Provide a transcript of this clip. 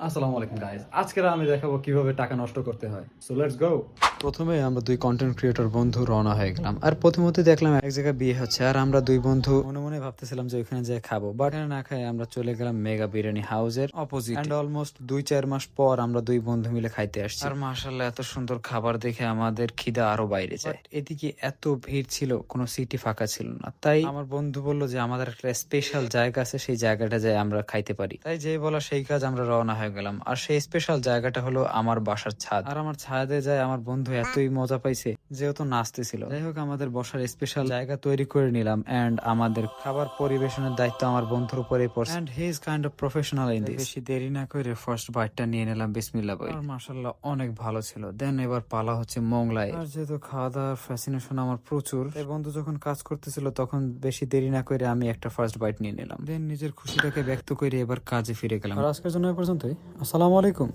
আসসালামু আলাইকুম গাইস, আজকে আমি দেখাবো কিভাবে টাকা নষ্ট করতে হয়। So let's go. প্রথমে আমরা দুই কন্টেন্ট ক্রিয়েটর বন্ধু রওনা হয়ে গেলাম। আর প্রথমত দেখলাম এক জায়গায় বিয়ে হচ্ছে, আর আমরা দুই বন্ধু মনে মনে ভাবতেছিলাম যে ওইখানে যেয়ে খাবো, বাট না খাই আমরা চলে গেলাম মেগা বিরিয়ানি হাউসের অপোজিট। এন্ড অলমোস্ট 2-4 মাস পর আমরা দুই বন্ধু মিলে খাইতে আসছি, আর মাশাআল্লাহ এত সুন্দর খাবার দেখে আমাদের খিদা আরো বাইরে যায়। এদিকে এত ভিড় ছিল, কোনো সিটি ফাঁকা ছিল না। তাই আমার বন্ধু বললো যে আমাদের একটা স্পেশাল জায়গা আছে, সেই জায়গাটা যাই আমরা খাইতে পারি। তাই যে বলা সেই কাজ, আমরা রওনা হয়ে গেলাম। আর সেই স্পেশাল জায়গাটা হলো আমার বাসার ছাদ। আর আমার ছাদে যায় আমার বন্ধু এতই মজা পাইছে যেহেতু নাচতেছিল। যাই হোক, আমাদের বসার স্পেশাল জায়গা তৈরি করে নিলাম, এন্ড আমাদের খাবার পরিবেশনের দায়িত্ব আমার বন্ধুর উপরে পড়ছে। And he is kind of professional in this. বেশি দেরি না করে ফার্স্ট বাইটটা নিয়ে নিলাম, বিসমিল্লাহ বলে। আর মাশাআল্লাহ অনেক ভালো ছিল। দেন এবার পালা হচ্ছে মোংলাই। আর যেহেতু খাওয়া দাওয়ার ফ্যাসিনেশন আমার প্রচুর, তাই বন্ধু যখন কাজ করতেছিল তখন বেশি দেরি না করে আমি একটা ফার্স্ট বাইট নিয়ে নিলাম। দেন নিজের খুশিটাকে ব্যক্ত করে এবার কাজে ফিরে গেলাম। আর আজকের জন্য এ পর্যন্তই। আসসালামু আলাইকুম।